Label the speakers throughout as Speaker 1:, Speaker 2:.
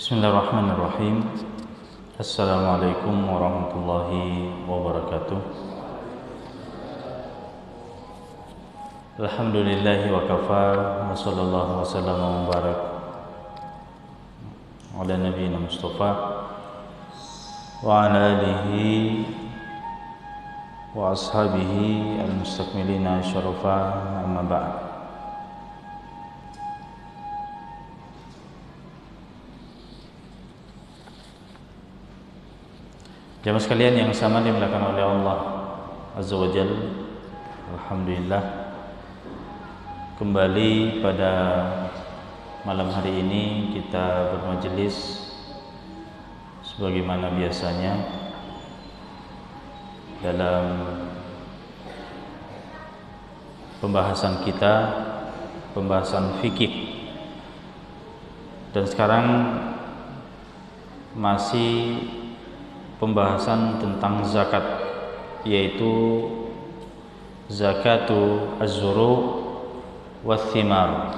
Speaker 1: Bismillahirrahmanirrahim. Assalamualaikum warahmatullahi wabarakatuh. Alhamdulillahi wa kafa, wa sallallahu wa sallam wa barak ala nabiyyina Mustafa wa ala alihi wa ashabihi al-mustakmilina syarafa, amma ba'd. Jamaah sekalian yang sama dimuliakan oleh Allah Azza wa Jalla, alhamdulillah kembali pada malam hari ini kita bermajelis sebagaimana biasanya dalam pembahasan kita, pembahasan fikih. Dan sekarang masih pembahasan tentang zakat, yaitu zakatu az-zuru' wath-thimar.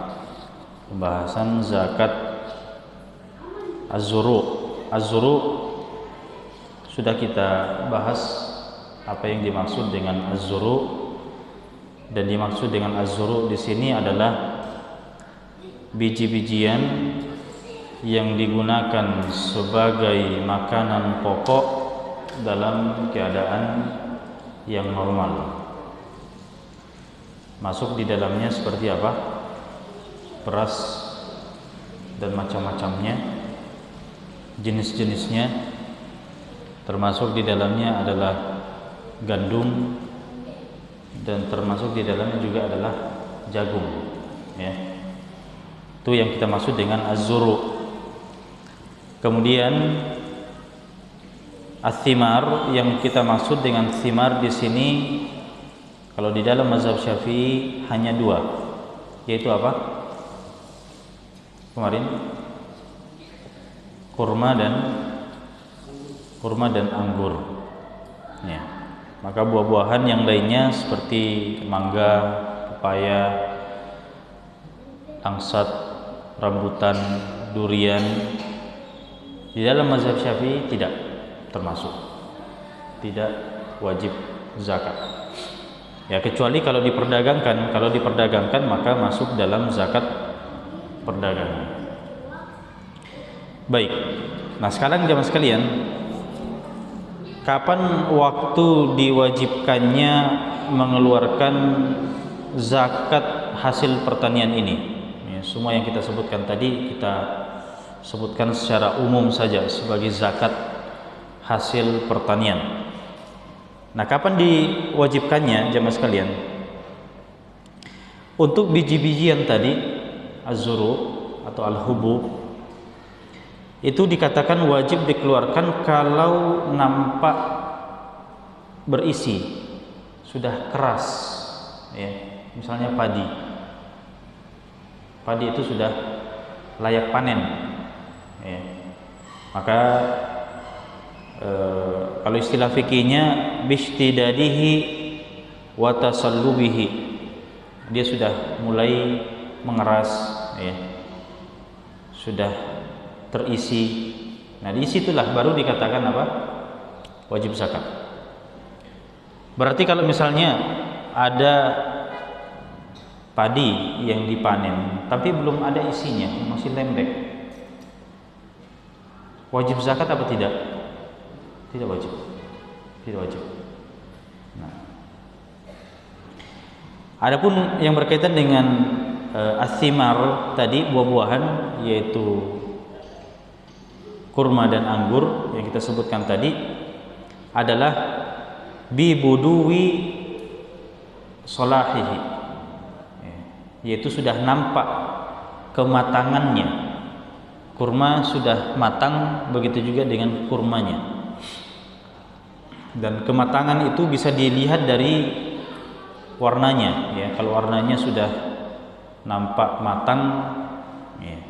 Speaker 1: Pembahasan zakat az-zuru'. Az-zuru' sudah kita bahas apa yang dimaksud dengan az-zuru', dan dimaksud dengan az-zuru' di sini adalah biji-bijian yang digunakan sebagai makanan pokok dalam keadaan yang normal. Masuk di dalamnya seperti apa? Beras dan macam-macamnya, jenis-jenisnya. Termasuk di dalamnya adalah gandum, dan termasuk di dalamnya juga adalah jagung, ya. Itu yang kita maksud dengan az-zuru'. Kemudian as-thimar, yang kita maksud dengan thimar di sini kalau di dalam mazhab Syafi'i hanya dua, yaitu apa? Kemarin kurma dan anggur. Ya. Maka buah-buahan yang lainnya seperti mangga, pepaya, langsat, rambutan, durian, di dalam mazhab Syafi'i tidak termasuk, tidak wajib zakat. Ya, kecuali kalau diperdagangkan. Kalau diperdagangkan maka masuk dalam zakat perdagangan. Baik. Nah, sekarang jamaah sekalian, kapan waktu diwajibkannya mengeluarkan zakat hasil pertanian ini? Ya, semua yang kita sebutkan tadi kita sebutkan secara umum saja sebagai zakat hasil pertanian. Nah, kapan diwajibkannya jemaah sekalian? Untuk biji-bijian tadi az-zuru' atau al-hubub, itu dikatakan wajib dikeluarkan kalau nampak berisi, sudah keras, ya. Misalnya padi itu sudah layak panen, ya. Maka kalau istilah fikihnya bishtidadihi wa tasallubihi, dia sudah mulai mengeras, ya. Sudah terisi. Nah, di situlah baru dikatakan apa? Wajib zakat. Berarti kalau misalnya ada padi yang dipanen tapi belum ada isinya, masih lembek, wajib zakat apa tidak? Tidak wajib. Tidak wajib. Nah, adapun yang berkaitan dengan as-thimar tadi, buah-buahan, yaitu kurma dan anggur yang kita sebutkan tadi, adalah bi buduwi solahihi, yaitu sudah nampak kematangannya. Kurma sudah matang, begitu juga dengan kurmanya. Dan kematangan itu bisa dilihat dari warnanya, ya. Kalau warnanya sudah nampak matang, ya,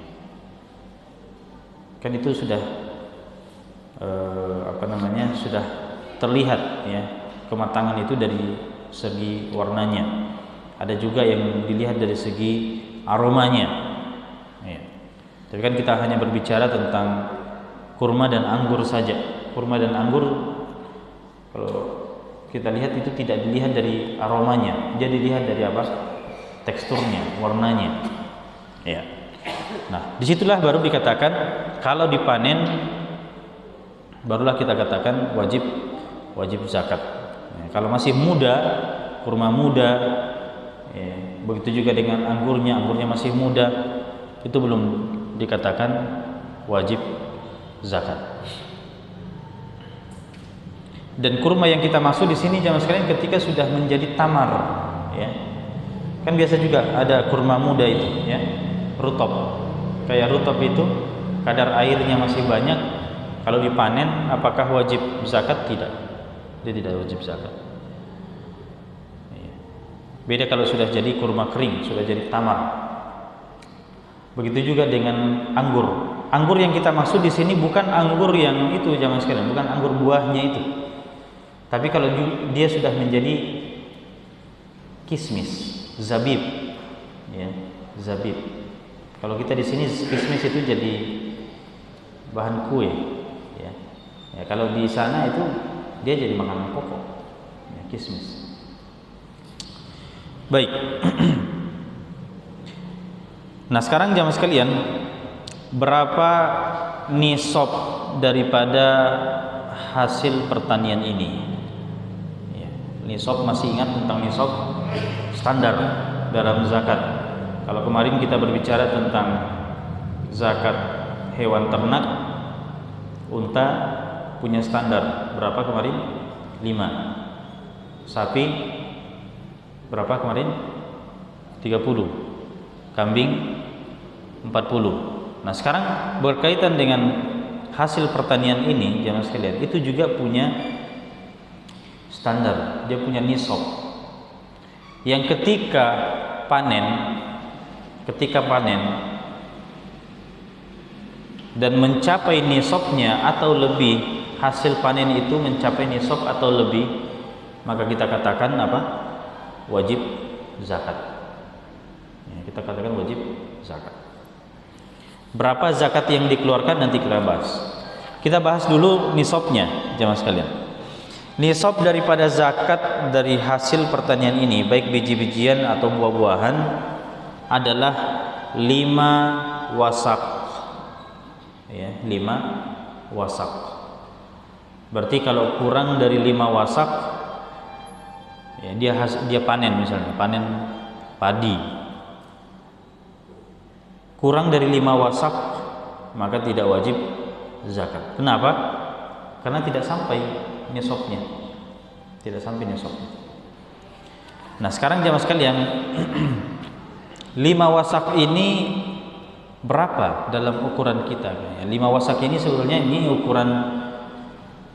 Speaker 1: kan itu sudah sudah terlihat, ya, kematangan itu dari segi warnanya. Ada juga yang dilihat dari segi aromanya, ya. Tapi kan kita hanya berbicara tentang kurma dan anggur saja. Kurma dan anggur kalau kita lihat itu tidak dilihat dari aromanya, dia dilihat dari apa? Teksturnya, warnanya. Ya. Nah, disitulah baru dikatakan kalau dipanen, barulah kita katakan wajib zakat. Ya, kalau masih muda, kurma muda, ya, begitu juga dengan anggurnya masih muda, itu belum dikatakan wajib zakat. Dan kurma yang kita maksud di sini jamaah sekalian ketika sudah menjadi tamar, ya. Kan biasa juga ada kurma muda itu, ya, rutop. Kayak rutop itu kadar airnya masih banyak, kalau dipanen apakah wajib zakat? Tidak. Dia tidak wajib zakat. Beda kalau sudah jadi kurma kering, sudah jadi tamar. Begitu juga dengan anggur. Anggur yang kita maksud di sini bukan anggur yang itu jamaah sekalian, bukan anggur buahnya itu. Tapi kalau dia sudah menjadi kismis, zabib, ya, zabib. Kalau kita di sini kismis itu jadi bahan kue, ya. Ya, kalau di sana itu dia jadi makanan pokok, ya, kismis. Baik. Nah, sekarang jamaah sekalian, berapa nisab daripada hasil pertanian ini? Ya, nisab, masih ingat tentang nisab standar dalam zakat. Kalau kemarin kita berbicara tentang zakat hewan ternak, unta punya standar berapa kemarin? 5. Sapi berapa kemarin? 30. Kambing 40. Nah, sekarang berkaitan dengan hasil pertanian ini jamaah sekalian, itu juga punya standar, dia punya nisab. Yang ketika panen dan mencapai nisabnya atau lebih, hasil panen itu mencapai nisab atau lebih, maka kita katakan apa? Wajib zakat. Ya, kita katakan wajib zakat. Berapa zakat yang dikeluarkan nanti kita bahas. Kita bahas dulu nisabnya jamaah sekalian. Nisab daripada zakat dari hasil pertanian ini, baik biji-bijian atau buah-buahan, adalah 5 wasak. Ya, 5 wasak. Berarti kalau kurang dari 5 wasak, ya, dia panen, misalnya panen padi, kurang dari 5 wasak, maka tidak wajib zakat. Kenapa? Karena tidak sampai nisabnya. Tidak sampai nisabnya. Nah, sekarang jamaah sekalian, 5 wasak ini berapa dalam ukuran kita? 5 wasak ini sebenarnya ini ukuran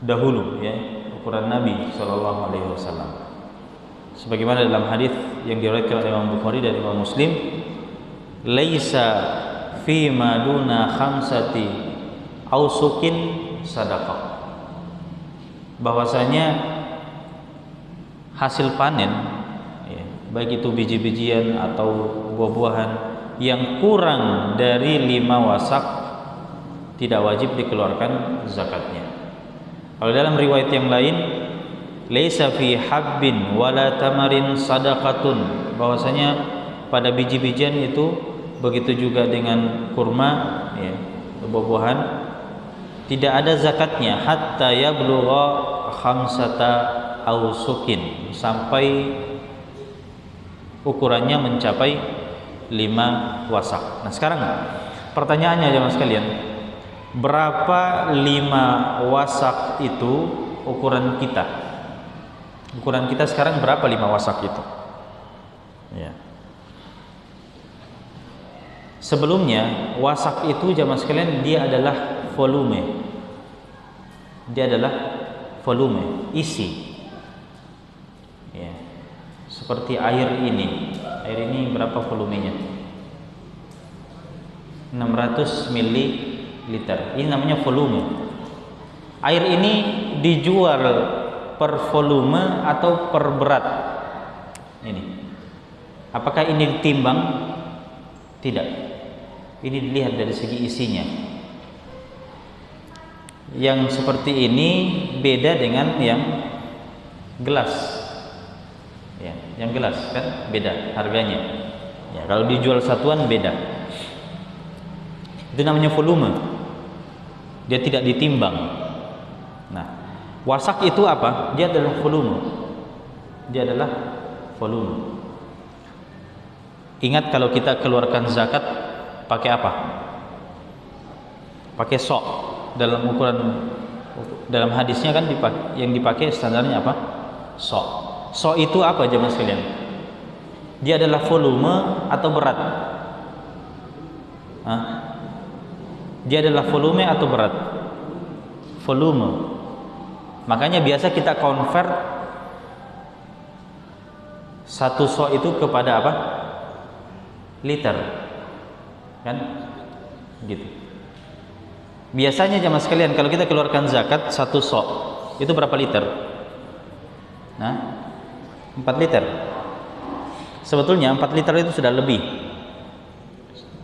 Speaker 1: dahulu, ya, ukuran Nabi Shallallahu Alaihi Wasallam. Sebagaimana dalam hadis yang diriwayatkan oleh Imam Bukhari dan Imam Muslim, laisa fi maduna khamsati ausukin sadaqah. Bahwasanya hasil panen, ya, baik itu biji-bijian atau buah-buahan yang kurang dari 5 wasak tidak wajib dikeluarkan zakatnya. Kalau dalam riwayat yang lain, laisa fi habbin wala tamarin sadaqatun, bahwasanya pada biji-bijian itu, begitu juga dengan kurma, ya, buah-buahan, tidak ada zakatnya hatta yablugha khamsata ausukin, sampai ukurannya mencapai 5 wasak. Nah, sekarang pertanyaannya jemaah sekalian, berapa 5 wasak itu ukuran kita? Ukuran kita sekarang berapa 5 wasak itu? Ya. Sebelumnya wasak itu jemaah sekalian dia adalah volume. Dia adalah volume, isi. Ya. Seperti air ini. Air ini berapa volumenya? 600 ml. Ini namanya volume. Air ini dijual per volume atau per berat? Ini. Apakah ini ditimbang? Tidak. Ini dilihat dari segi isinya. Yang seperti ini beda dengan yang gelas. Ya, yang gelas kan beda harganya. Ya, kalau dijual satuan beda. Itu namanya volume. Dia tidak ditimbang. Nah, wasak itu apa? Dia adalah volume. Dia adalah volume. Ingat kalau kita keluarkan zakat pakai apa? Pakai sok. Dalam ukuran, dalam hadisnya kan yang dipakai standarnya apa? Sok. Sok itu apa jemaah sekalian? Dia adalah volume atau berat? Hah? Dia adalah volume atau berat? Volume. Makanya biasa kita convert satu sok itu kepada apa? Liter. Kan? Gitu. Biasanya jemaah sekalian kalau kita keluarkan zakat satu sok itu berapa liter? Nah, 4 liter. Sebetulnya 4 liter itu sudah lebih.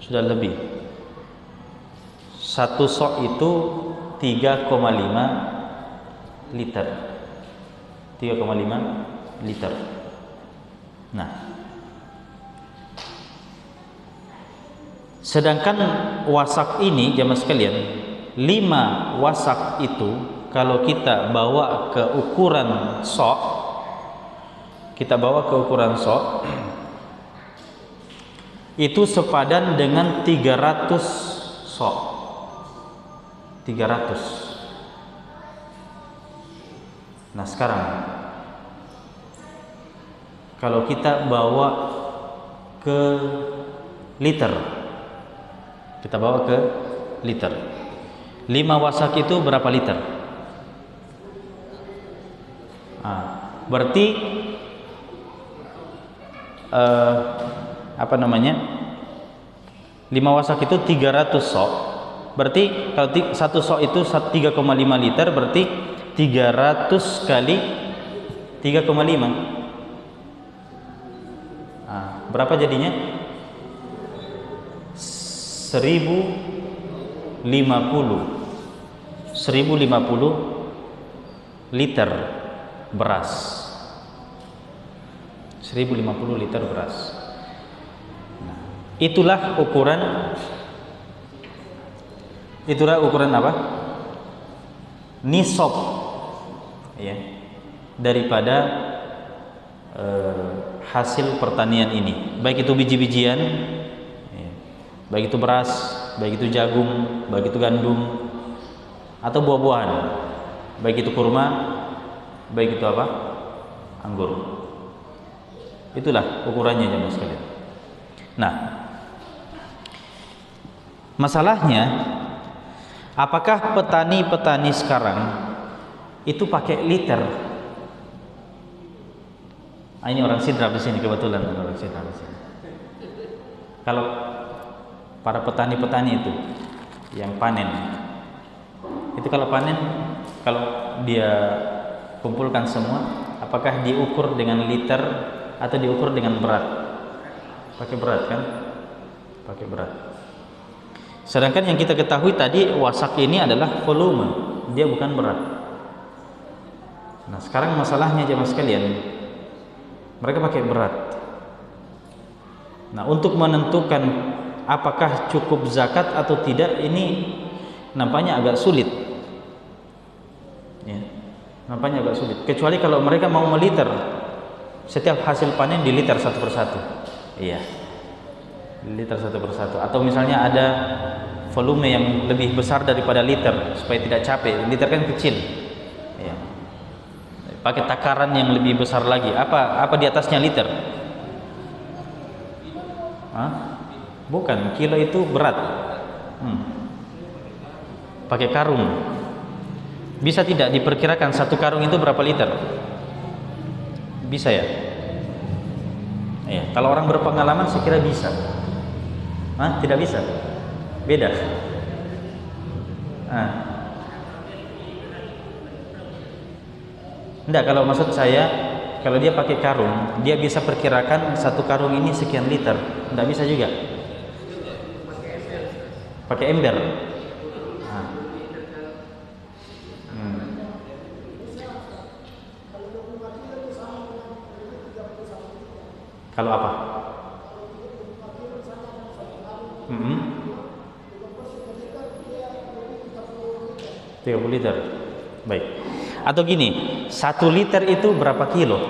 Speaker 1: Sudah lebih. Satu sok itu 3,5 liter. 3,5 liter. Nah, sedangkan wasak ini jemaah sekalian, 5 wasak itu kalau kita bawa ke ukuran sok, itu sepadan dengan 300 sok. 300. Nah, sekarang kalau kita bawa ke liter, kita bawa ke liter. 5 wasak itu berapa liter? Berarti apa namanya? 5 wasak itu 300 sok. Berarti kalau satu sok itu 3,5 liter, berarti 300 kali 3,5. Berapa jadinya? 1050 liter beras. 1050 liter beras. Nah, itulah ukuran apa? Nisab, ya, daripada hasil pertanian ini. Baik itu biji-bijian, ya, baik itu beras, baik itu jagung, baik itu gandum, atau buah-buahan, baik itu kurma, baik itu apa? Anggur. Itulah ukurannya jemaah sekalian. Nah, masalahnya apakah petani-petani sekarang itu pakai liter? Ini orang Sidrap di sini, kebetulan orang Sidrap di sini. Kalau para petani-petani itu yang panen, itu kalau panen, kalau dia kumpulkan semua, apakah diukur dengan liter atau diukur dengan berat? Pakai berat kan? Pakai berat. Sedangkan yang kita ketahui tadi, wasak ini adalah volume, dia bukan berat. Nah, sekarang masalahnya jemaah sekalian, mereka pakai berat. Nah, untuk menentukan apakah cukup zakat atau tidak, ini nampaknya agak sulit. Ya, nampaknya agak sulit. Kecuali kalau mereka mau meliter, setiap hasil panen diliter satu persatu. Iya, liter satu persatu. Atau misalnya ada volume yang lebih besar daripada liter, supaya tidak capek. Liter kan kecil. Iya. Pakai takaran yang lebih besar lagi. Apa di atasnya liter? Bukan, kilo itu berat. Pakai karung. Bisa tidak diperkirakan satu karung itu berapa liter? Bisa ya? Ya, kalau orang berpengalaman saya kira bisa. Tidak bisa. Beda. Enggak, kalau maksud saya, kalau dia pakai karung, dia bisa perkirakan satu karung ini sekian liter. Enggak bisa juga. pakai ember. Nah. Kalau apa? 30 liter. Baik. Atau gini, 1 liter itu berapa kilo?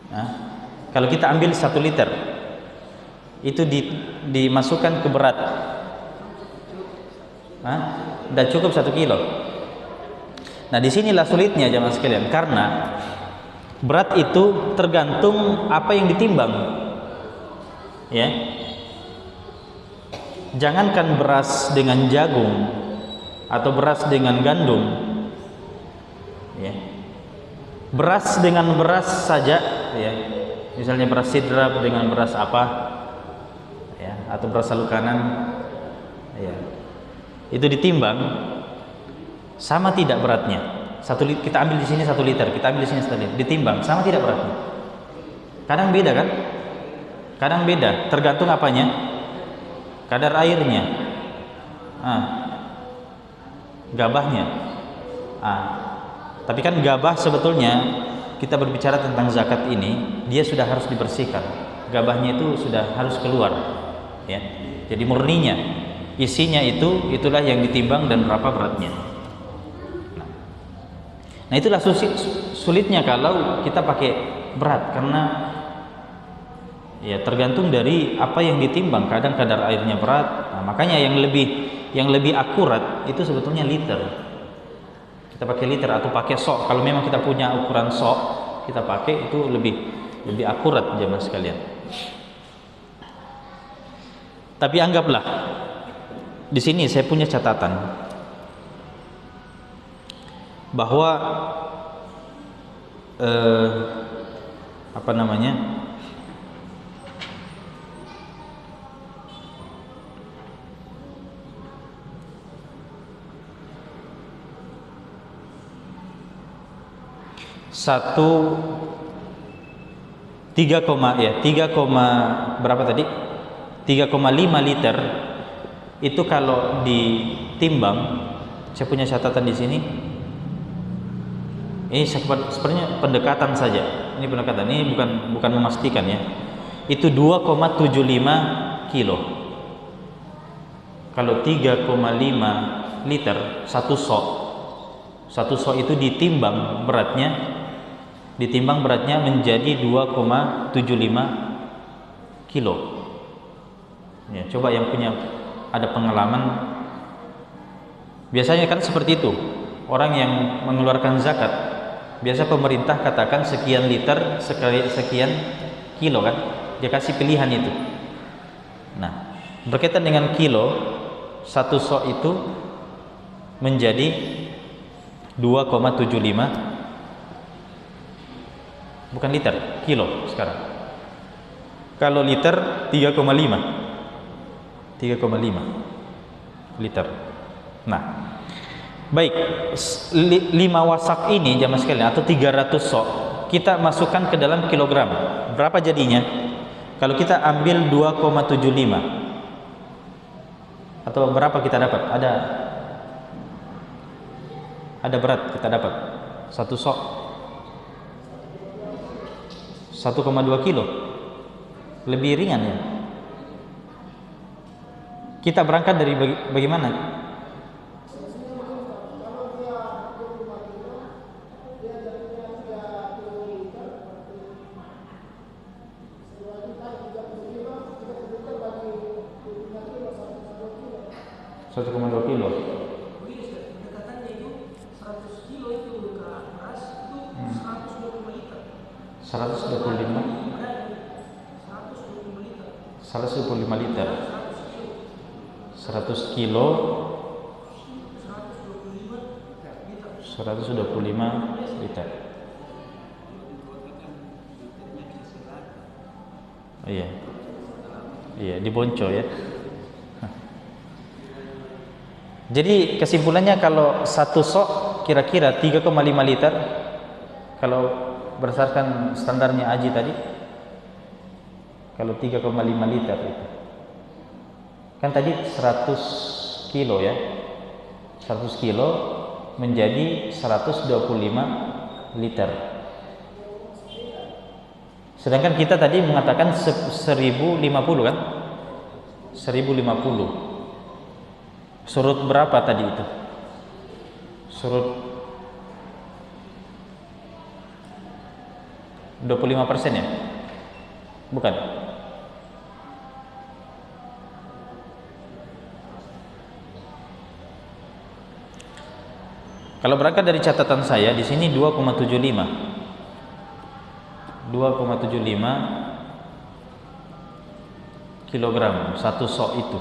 Speaker 1: Nah, kalau kita ambil 1 liter, itu dimasukkan ke berat. Udah cukup 1 kilo. Nah, disinilah sulitnya jemaah sekalian, karena berat itu tergantung apa yang ditimbang. Ya. Jangankan beras dengan jagung atau beras dengan gandum, ya. Beras dengan beras saja, ya. Misalnya beras sidrap dengan beras apa, ya, atau beras salukanan, ya. Itu ditimbang, sama tidak beratnya. Kita ambil di sini 1 liter, kita ambil di sini 1 liter, ditimbang, sama tidak beratnya? Kadang beda kan? Kadang beda, tergantung apanya? Kadar airnya, gabahnya. Tapi kan gabah sebetulnya, kita berbicara tentang zakat ini, dia sudah harus dibersihkan. Gabahnya itu sudah harus keluar, ya. Jadi murninya, isinya itulah yang ditimbang dan berapa beratnya. Nah, itulah sulitnya kalau kita pakai berat, karena ya tergantung dari apa yang ditimbang. Kadang kadar airnya berat. Nah, makanya yang lebih akurat itu sebetulnya liter. Kita pakai liter atau pakai sok. Kalau memang kita punya ukuran sok, kita pakai, itu lebih akurat jemaah sekalian. Tapi anggaplah di sini saya punya catatan bahwa apa namanya? Berapa tadi? 3,5 liter itu kalau ditimbang, saya punya catatan di sini. Ini sebenarnya pendekatan saja. Ini pendekatan, ini bukan memastikan ya. Itu 2,75 kilo. Kalau 3,5 liter satu sok itu ditimbang beratnya menjadi 2,75 kilo. Ya, coba yang punya ada pengalaman, biasanya kan seperti itu. Orang yang mengeluarkan zakat, biasa pemerintah katakan sekian liter, sekian kilo kan, dia kasih pilihan itu. Nah, berkaitan dengan kilo, satu sok itu menjadi 2,75, bukan liter, kilo sekarang. Kalau liter 3,5 liter. Nah, baik, 5 wasak ini jamaah sekalian, atau 300 sok kita masukkan ke dalam kilogram. Berapa jadinya? Kalau kita ambil 2,75, atau berapa kita dapat? Ada berat kita dapat satu sok 1,2 kilo, lebih ringan ya. Kita berangkat dari bagaimana? Satu 1,2 kilo. 125 liter. 100 kilo 125 liter. Iya. Iya, dibonco ya. Jadi kesimpulannya, kalau satu sok kira-kira 3,5 liter kalau berdasarkan standarnya Aji tadi. Kalau 3,5 liter itu Kan tadi 100 kilo ya. 100 kilo menjadi 125 liter. Sedangkan kita tadi mengatakan 1050 kan? 1050. Surut berapa tadi itu? Surut 25% ya? Bukan. Kalau berangkat dari catatan saya di sini 2,75. 2,75 kilogram satu sok itu.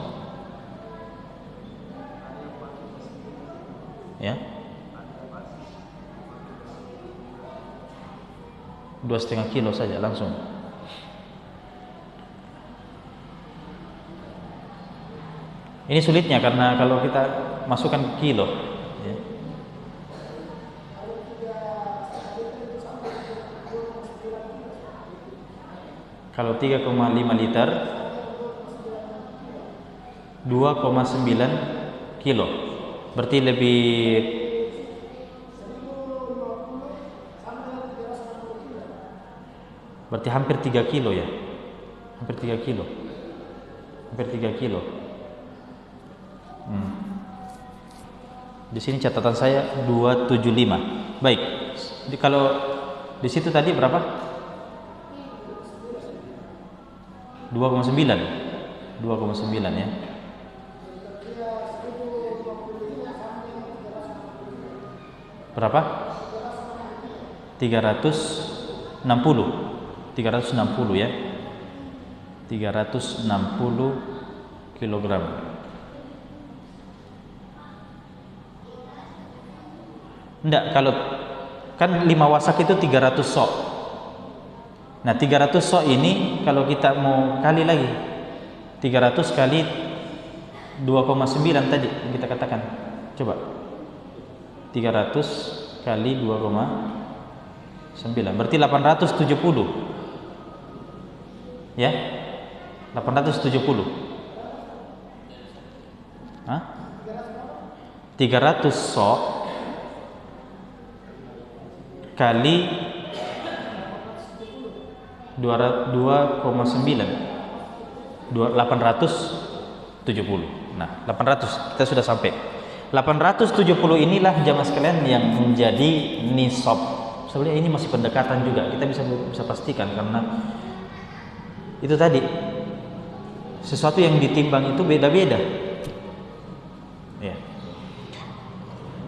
Speaker 1: Ya. 2,5 kilo saja langsung. Ini sulitnya karena kalau kita masukkan kilo ya. Kalau 3,5 liter 2,9 kilo. Berarti lebih hampir 3 kilo ya. Hampir 3 kilo. Hampir 3 kilo. Di sini catatan saya 275. Baik. Kalau di situ tadi berapa? 2,9 ya. Berapa? 360 ya. 360 kilogram. Enggak, kalau kan 5 wasak itu 300 sok. Nah, 300 sok ini kalau kita mau kali lagi 300 kali 2,9 tadi yang kita katakan. Coba. 300 kali 2,9 berarti 870. Ya? 870. Hah? 300 sok kali 2,9 870. Nah, 800 kita sudah sampai. 870 inilah jamaah sekalian yang menjadi nisab. Sebenarnya ini masih pendekatan juga. Kita bisa pastikan karena itu tadi sesuatu yang ditimbang itu beda-beda. Ya.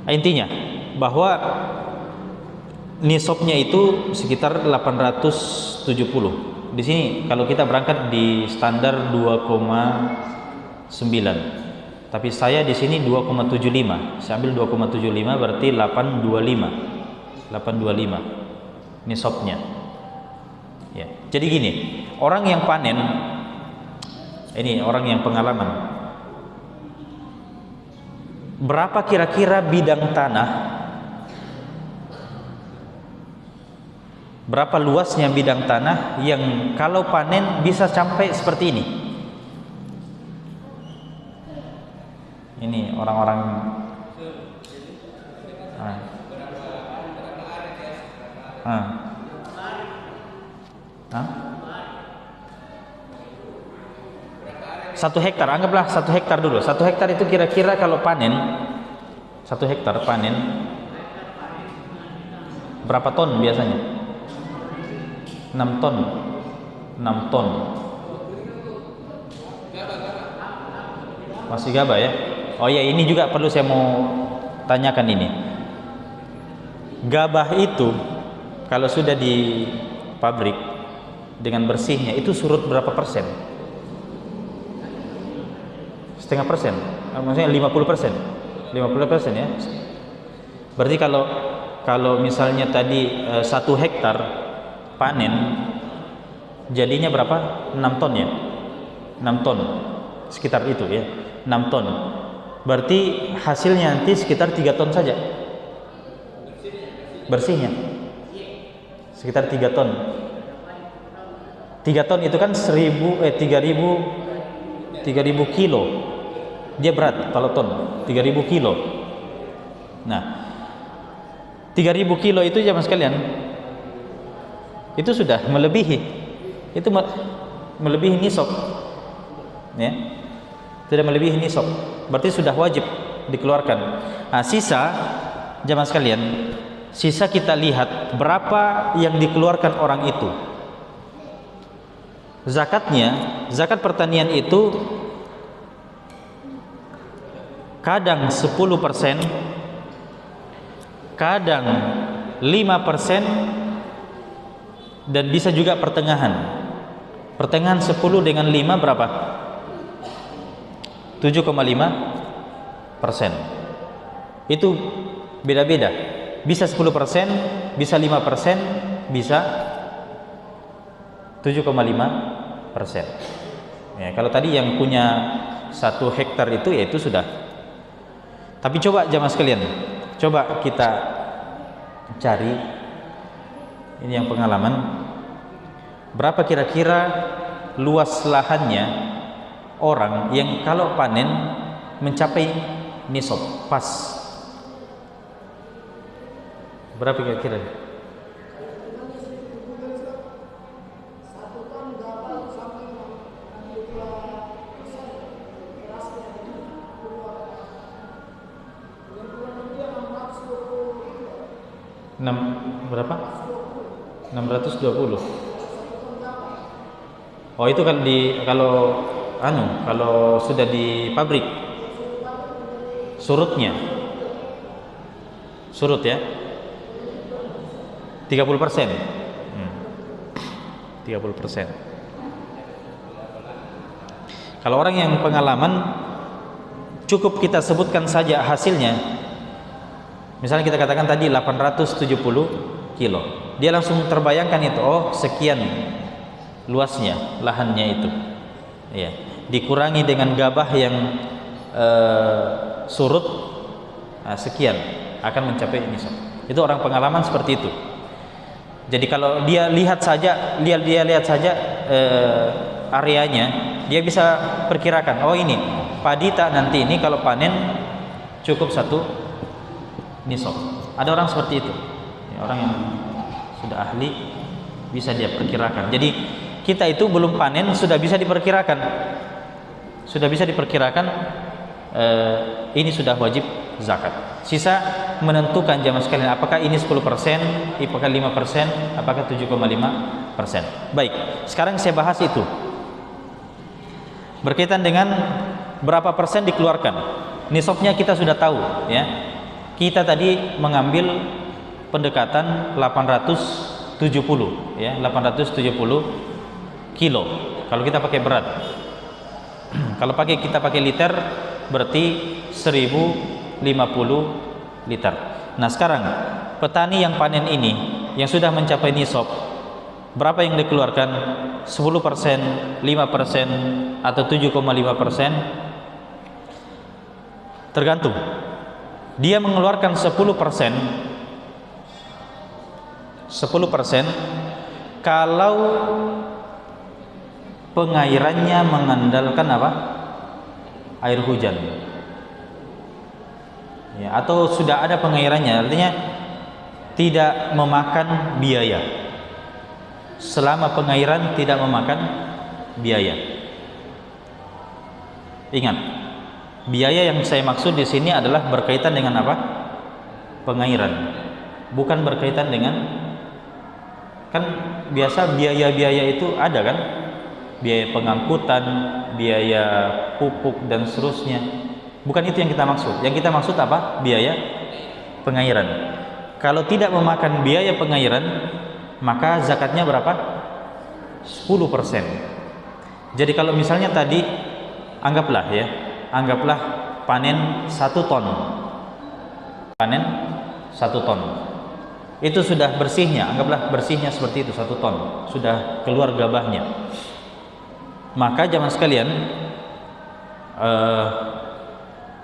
Speaker 1: Intinya bahwa nisabnya itu sekitar 870. Di sini kalau kita berangkat di standar 2,9. Tapi saya di sini 2,75. Saya ambil 2,75 berarti 825. 825 nisabnya. Ya. Jadi gini, orang yang panen ini orang yang pengalaman. Berapa kira-kira bidang tanah? Berapa luasnya bidang tanah yang kalau panen bisa sampai seperti ini? Ini orang-orang Satu hektar, anggaplah 1 hektar dulu. 1 hektar itu kira-kira kalau panen 1 hektar panen berapa ton biasanya? 6 ton. 6 ton. Masih gabah ya? Oh ya, ini juga perlu saya mau tanyakan ini. Gabah itu kalau sudah di pabrik dengan bersihnya itu surut berapa persen? 0,5%. Maksudnya 50%. 50% ya. Berarti kalau misalnya tadi 1 hektar panen jadinya berapa? 6 ton ya. 6 ton. Sekitar itu ya. 6 ton. Berarti hasilnya nanti sekitar 3 ton saja. Bersihnya. Sekitar 3 ton. 3 ton itu kan 3.000 kilo. dia berat kalau ton 3000 kilo. Nah, 3000 kilo itu jamaah sekalian, itu sudah melebihi, itu melebihi nisab, ya, sudah melebihi nisab, berarti sudah wajib dikeluarkan. Nah, sisa jamaah sekalian, sisa kita lihat berapa yang dikeluarkan orang itu. Zakatnya, zakat pertanian itu kadang 10%, kadang 5%, dan bisa juga pertengahan. Pertengahan 10 dengan 5 berapa? 7,5%. Itu beda-beda. Bisa 10%, bisa 5%, bisa 7,5%. Ya, kalau tadi yang punya 1 hektar itu, ya itu sudah. Tapi coba jamaah sekalian, coba kita cari, ini yang pengalaman, berapa kira-kira luas lahannya orang yang kalau panen mencapai nisab pas? Berapa kira-kira? 620. Oh, itu kan kalau sudah di pabrik surutnya, surut ya 30%. 30%. Kalau orang yang pengalaman, cukup kita sebutkan saja hasilnya. Misalnya kita katakan tadi 870 kilo, dia langsung terbayangkan itu, oh sekian luasnya lahannya itu, ya, dikurangi dengan gabah yang surut, nah, sekian akan mencapai nisab. Itu orang pengalaman seperti itu. Jadi kalau dia lihat saja, areanya, dia bisa perkirakan, oh ini padi tak nanti ini kalau panen cukup 1 nisab. Ada orang seperti itu, ya, orang yang sudah ahli bisa dia perkirakan. Jadi kita itu belum panen sudah bisa diperkirakan, ini sudah wajib zakat. Sisa menentukan jamaah sekalian, apakah ini 10%, apakah 5%, apakah 7,5%. Baik, sekarang saya bahas itu berkaitan dengan berapa persen dikeluarkan. Nisabnya kita sudah tahu, ya. Kita tadi mengambil pendekatan 870, ya, 870 kilo. Kalau kita pakai berat, kalau kita pakai liter, berarti 1050 liter. Nah, sekarang petani yang panen ini, yang sudah mencapai nisab, berapa yang dikeluarkan? 10%, 5%, atau 7,5%? Tergantung. Dia mengeluarkan 10%, kalau pengairannya mengandalkan apa? Air hujan, ya, atau sudah ada pengairannya, artinya tidak memakan biaya. Selama pengairan tidak memakan biaya. Ingat, biaya yang saya maksud di sini adalah berkaitan dengan apa? Pengairan, bukan berkaitan dengan, kan biasa biaya-biaya itu ada kan? Biaya pengangkutan, biaya pupuk dan seterusnya. Bukan itu yang kita maksud. Yang kita maksud apa? Biaya pengairan. Kalau tidak memakan biaya pengairan, maka zakatnya berapa? 10%. Jadi kalau misalnya tadi anggaplah panen 1 ton. Panen 1 ton. Itu sudah bersihnya, anggaplah bersihnya seperti itu 1 ton. Sudah keluar gabahnya. Maka jamaah sekalian,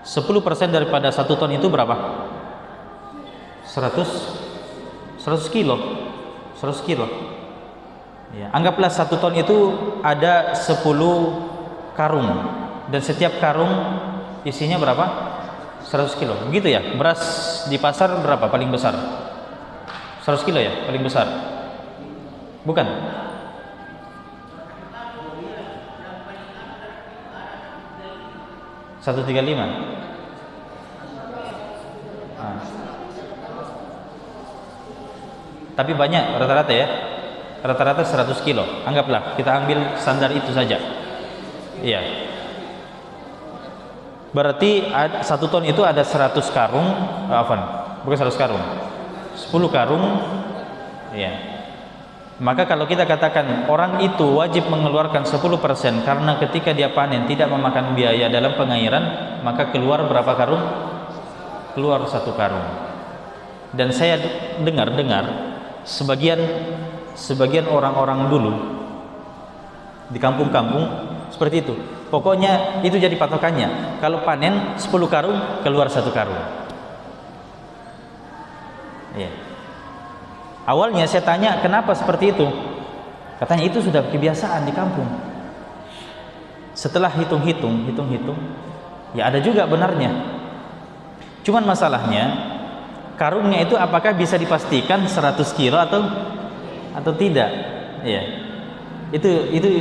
Speaker 1: 10% daripada 1 ton itu berapa? 100 kilo. 100 kilo. Ya, anggaplah 1 ton itu ada 10 karung, dan setiap karung isinya berapa? 100 kilo. Begitu ya? Beras di pasar berapa paling besar? 100 kilo ya paling besar? Bukan? 135. Nah. Tapi banyak rata-rata ya. Rata-rata 100 kilo. Anggaplah kita ambil standar itu saja. Iya. Berarti 1 ton itu ada 100 karung, bukan 100 karung. 10 karung. Iya. Maka kalau kita katakan orang itu wajib mengeluarkan 10% karena ketika dia panen tidak memakan biaya dalam pengairan, maka keluar berapa karung? Keluar 1 karung. Dan saya dengar sebagian orang-orang dulu di kampung-kampung seperti itu. Pokoknya itu jadi patokannya. Kalau panen 10 karung, keluar 1 karung. Iya. Awalnya saya tanya kenapa seperti itu. Katanya itu sudah kebiasaan di kampung. Setelah hitung-hitung, ya ada juga benarnya. Cuman masalahnya karungnya itu apakah bisa dipastikan 100 kilo atau tidak? Ya. Itu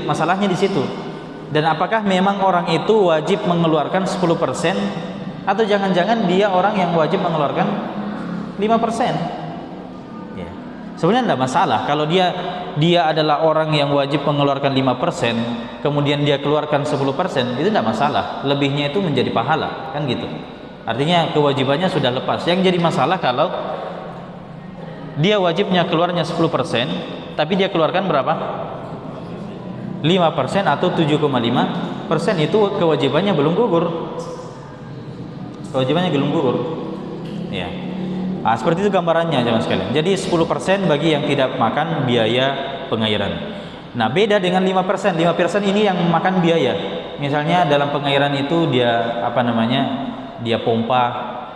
Speaker 1: masalahnya di situ. Dan apakah memang orang itu wajib mengeluarkan 10% atau jangan-jangan dia orang yang wajib mengeluarkan 5%? Ya. Sebenarnya tidak masalah kalau dia adalah orang yang wajib mengeluarkan 5%, kemudian dia keluarkan 10%, itu tidak masalah. Lebihnya itu menjadi pahala, kan gitu. Artinya kewajibannya sudah lepas. Yang jadi masalah kalau dia wajibnya keluarnya 10%, tapi dia keluarkan berapa? 5% atau 7,5%, itu kewajibannya belum gugur. Kewajibannya belum gugur. Ya. Nah, seperti itu gambarannya jemaah sekalian. Jadi 10% bagi yang tidak makan biaya pengairan. Nah, beda dengan 5%. 5% ini yang makan biaya. Misalnya dalam pengairan itu dia dia pompa,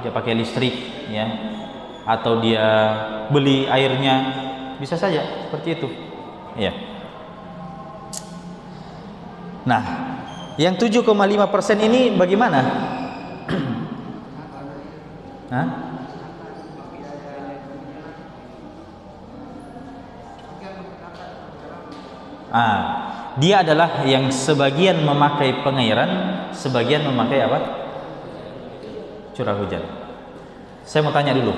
Speaker 1: dia pakai listrik ya. Atau dia beli airnya, bisa saja seperti itu. Ya. Nah, yang 7,5% ini bagaimana? Hah? Dia adalah yang sebagian memakai pengairan, sebagian memakai apa? Curah hujan. Saya mau tanya dulu,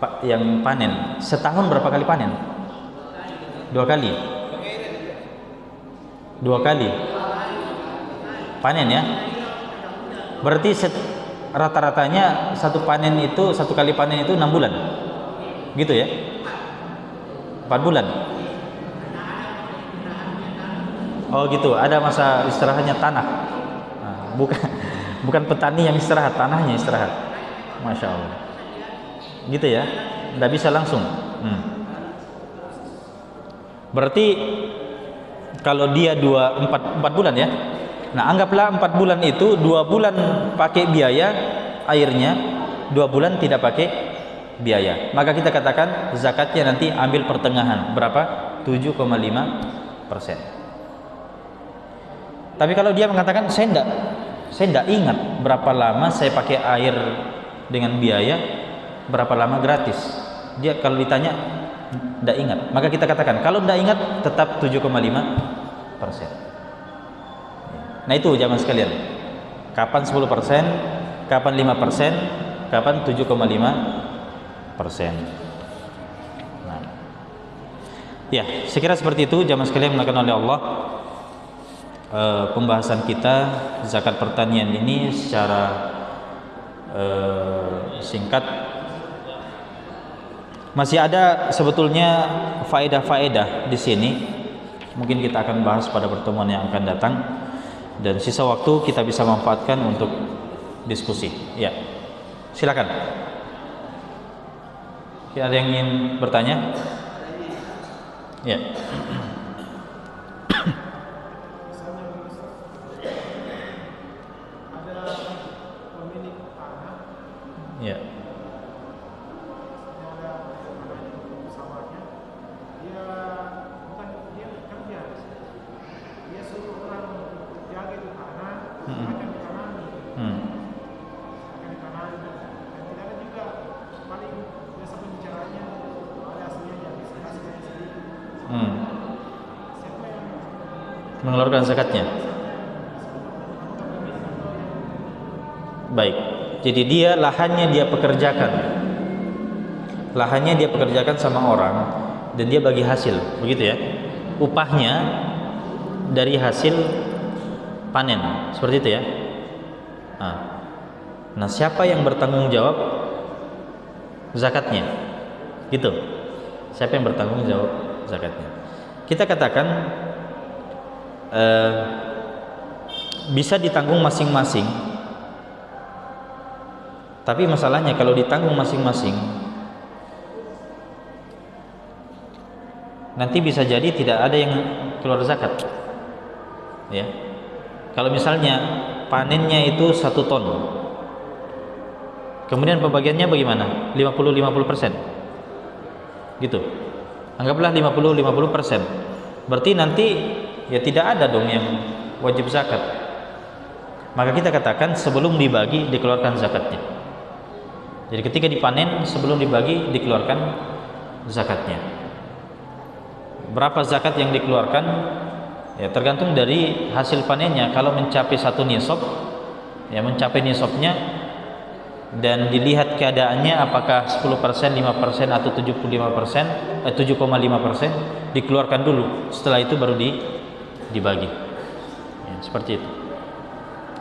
Speaker 1: Pak, yang panen setahun berapa kali panen? 2 kali. 2 kali panen ya. Berarti rata-ratanya satu kali panen itu 6 bulan, gitu ya? 4 bulan. Oh gitu, ada masa istirahatnya tanah. Nah, bukan petani yang istirahat, tanahnya istirahat. Masya Allah. Gitu ya, tidak bisa langsung. Berarti kalau dia 4 bulan ya. Nah, anggaplah 4 bulan itu 2 bulan pakai biaya airnya, 2 bulan tidak pakai biaya. Maka kita katakan zakatnya nanti ambil pertengahan. Berapa? 7,5%. Tapi kalau dia mengatakan saya enggak ingat berapa lama saya pakai air dengan biaya, berapa lama gratis. Dia kalau ditanya enggak ingat, maka kita katakan kalau enggak ingat tetap 7,5%. Nah, itu jamaah sekalian. Kapan 10%, kapan 5%, kapan 7,5%. Nah. Ya, saya kira seperti itu jamaah sekalian dimuliakan oleh Allah. Pembahasan kita zakat pertanian ini secara singkat. Masih ada sebetulnya faedah-faedah di sini. Mungkin kita akan bahas pada pertemuan yang akan datang, dan sisa waktu kita bisa manfaatkan untuk diskusi. Ya, silakan. Ada yang ingin bertanya? Ya. Ya. mengeluarkan zakatnya. Baik. Jadi dia lahannya dia pekerjakan. Lahannya dia pekerjakan sama orang dan dia bagi hasil, begitu ya. Upahnya dari hasil panen, seperti itu ya. Nah, siapa yang bertanggung jawab zakatnya? Gitu. Siapa yang bertanggung jawab zakatnya? Kita katakan bisa ditanggung masing-masing. Tapi masalahnya kalau ditanggung masing-masing, nanti bisa jadi tidak ada yang keluar zakat. Ya. Kalau misalnya panennya itu 1 ton, kemudian pembagiannya bagaimana? 50-50%. Gitu. Anggaplah 50-50%. Berarti nanti ya tidak ada dong yang wajib zakat. Maka kita katakan sebelum dibagi dikeluarkan zakatnya. Jadi ketika dipanen sebelum dibagi dikeluarkan zakatnya. Berapa zakat yang dikeluarkan? Ya tergantung dari hasil panennya. Kalau mencapai 1 nisab, ya mencapai nisabnya dan dilihat keadaannya apakah 10%, 5% atau 75%, 7,5%, dikeluarkan dulu. Setelah itu baru dibagi. Ya, seperti itu.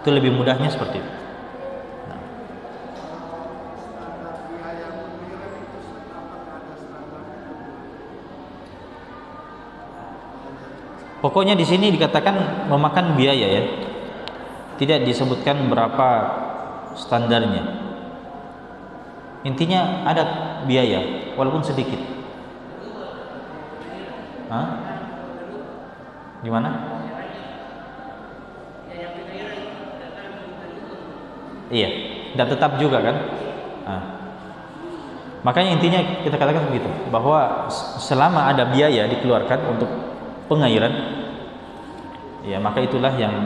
Speaker 1: Itu lebih mudahnya seperti itu. Pokoknya di sini dikatakan memakan biaya ya. Tidak disebutkan berapa standarnya. Intinya ada biaya walaupun sedikit. Gimana? Iya, tidak tetap juga kan? Makanya intinya kita katakan begitu, bahwa selama ada biaya dikeluarkan untuk pengairan, ya maka itulah yang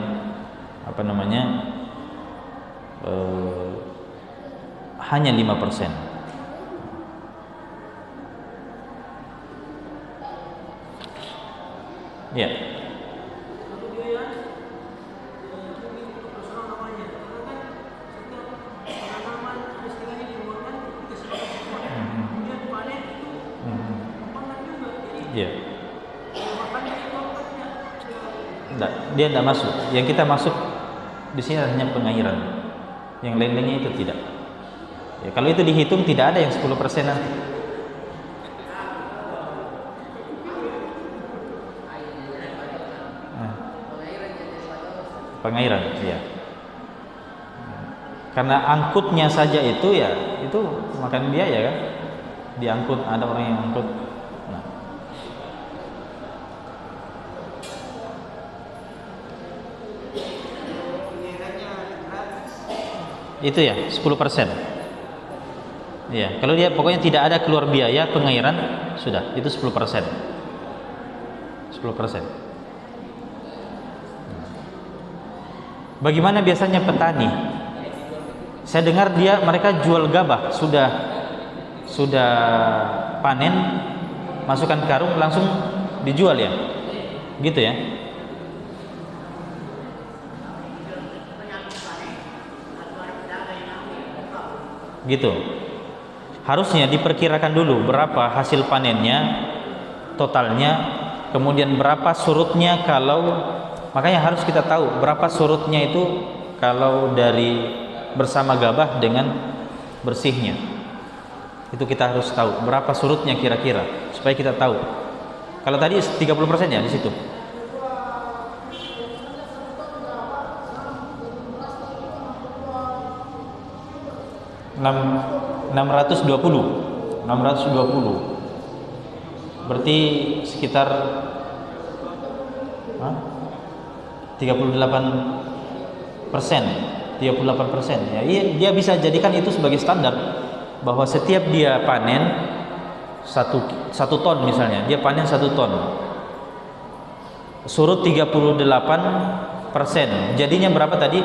Speaker 1: hanya 5%. Ya. Ya. Dia tidak masuk. Yang kita masuk di sini hanya pengairan. Yang lain-lainnya itu tidak. Ya, kalau itu dihitung tidak ada yang 10% nanti. Pengairan, ya. Karena angkutnya saja itu ya, itu makan biaya kan. Diangkut, ada orang yang angkut. Itu ya 10%. Ya, kalau dia pokoknya tidak ada keluar biaya pengairan, sudah itu 10%. 10%. Bagaimana biasanya petani? Saya dengar mereka jual gabah, sudah panen, masukkan karung langsung dijual ya. Gitu ya. Gitu. Harusnya diperkirakan dulu berapa hasil panennya totalnya, kemudian berapa surutnya, makanya harus kita tahu berapa surutnya itu kalau dari bersama gabah dengan bersihnya. Itu kita harus tahu berapa surutnya kira-kira supaya kita tahu. Kalau tadi 30% ya di situ. 620 berarti sekitar 38% ya. Dia bisa jadikan itu sebagai standar bahwa setiap dia panen satu ton misalnya, dia panen 1 ton, surut 38%, jadinya berapa tadi?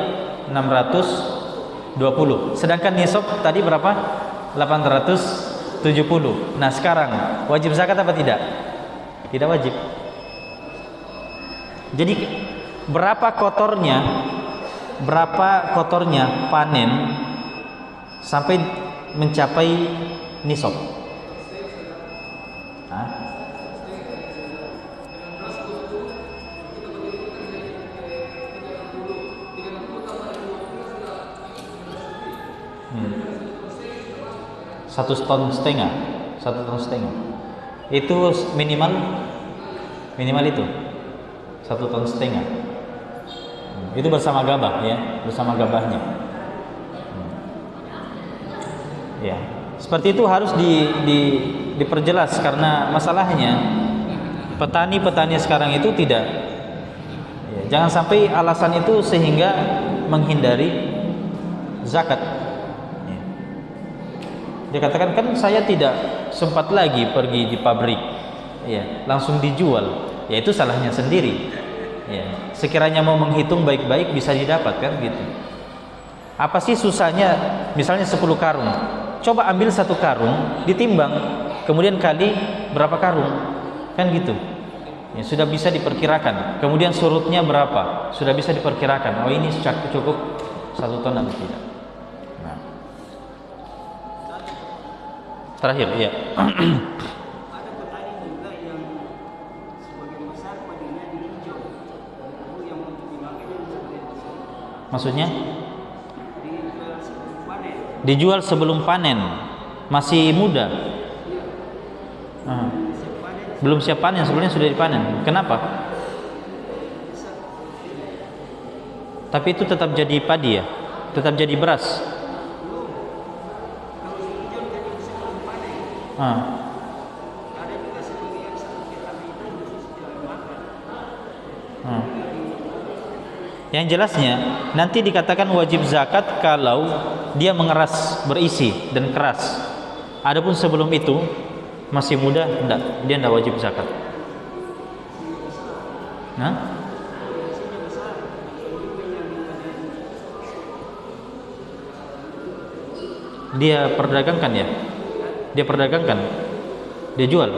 Speaker 1: 620. Sedangkan nisab tadi berapa? 870. Nah sekarang wajib zakat apa tidak? Tidak wajib. Jadi berapa kotornya panen sampai mencapai nisab? Hah? Satu ton setengah itu minimal itu 1,5 ton. Itu bersama gabah ya, bersama gabahnya. Ya, seperti itu harus diperjelas karena masalahnya petani sekarang itu tidak ya, jangan sampai alasan itu sehingga menghindari zakat. Ya. Dia katakan, kan saya tidak sempat lagi pergi di pabrik, ya, langsung dijual. Ya itu salahnya sendiri. Ya, sekiranya mau menghitung baik-baik bisa didapatkan gitu. Apa sih susahnya? Misalnya 10 karung, coba ambil 1 karung, ditimbang, kemudian kali berapa karung, kan gitu. Ya, sudah bisa diperkirakan. Kemudian surutnya berapa, sudah bisa diperkirakan. Oh ini cukup 1 ton atau tidak. Nah. Terakhir, iya. Maksudnya dijual sebelum panen, masih muda, belum siap panen, sebelumnya sudah dipanen. Kenapa? Tapi itu tetap jadi padi ya, tetap jadi beras. Yang jelasnya nanti dikatakan wajib zakat kalau dia mengeras, berisi dan keras. Adapun sebelum itu masih muda, dia tidak wajib zakat. Nah, dia perdagangkan ya, dia jual.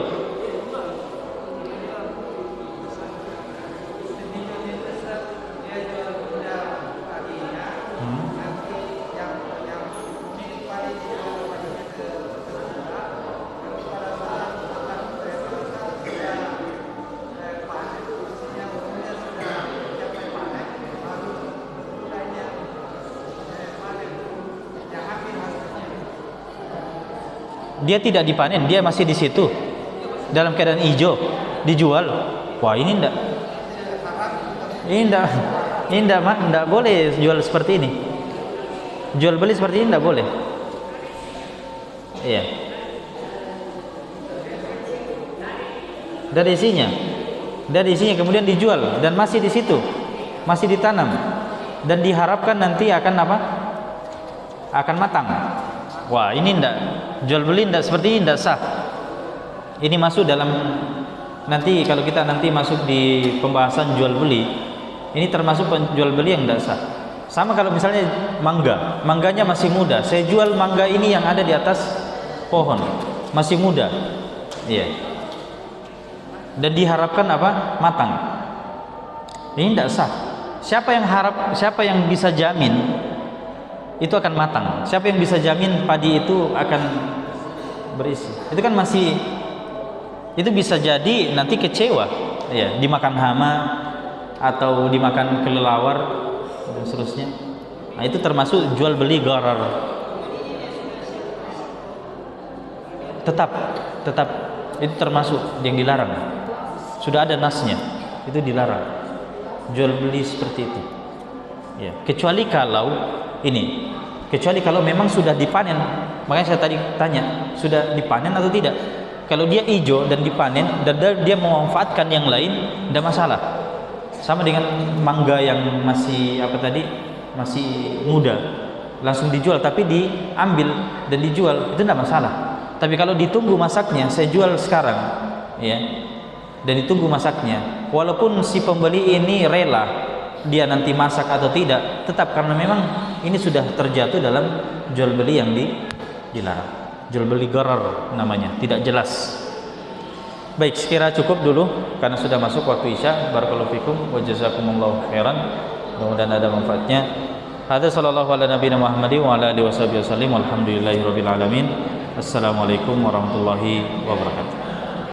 Speaker 1: Dia tidak dipanen, dia masih di situ dalam keadaan hijau, dijual. Wah ini enggak boleh jual seperti ini. Jual beli seperti ini enggak boleh. Iya. Dari isinya kemudian dijual dan masih di situ, masih ditanam dan diharapkan nanti akan apa? Akan matang. Wah ini enggak, jual beli enggak seperti ini, enggak sah. Ini masuk dalam, nanti kalau kita nanti masuk di pembahasan jual beli, ini termasuk jual beli yang enggak sah. Sama kalau misalnya mangganya masih muda, saya jual mangga ini yang ada di atas pohon, masih muda, iya. Dan diharapkan apa? Matang. Ini enggak sah. Siapa yang bisa jamin itu akan matang? Siapa yang bisa jamin padi itu akan berisi? Itu kan masih, itu bisa jadi nanti kecewa, ya, dimakan hama atau dimakan kelelawar dan seterusnya. Nah, itu termasuk jual beli gharar. Tetap itu termasuk yang dilarang. Sudah ada nasnya, itu dilarang jual beli seperti itu. Ya, kecuali kalau memang sudah dipanen. Makanya saya tadi tanya, sudah dipanen atau tidak? Kalau dia hijau dan dipanen dan dia memanfaatkan yang lain, tidak masalah. Sama dengan mangga yang masih masih muda, langsung dijual, tapi diambil dan dijual, itu tidak masalah. Tapi kalau ditunggu masaknya, saya jual sekarang, ya, dan ditunggu masaknya, walaupun si pembeli ini rela dia nanti masak atau tidak, tetap karena memang ini sudah terjatuh dalam jual beli yang dilarang. Jual beli gharar namanya, tidak jelas. Baik, sekira cukup dulu karena sudah masuk waktu Isya. Barakallahu fikum wa jazakumullahu khairan. Mudah-mudahan ada manfaatnya. Hadza sallallahu ala nabiyina Muhammadi wa ala alihi wasallam. Walhamdulillahirabbil alamin. Assalamualaikum warahmatullahi wabarakatuh.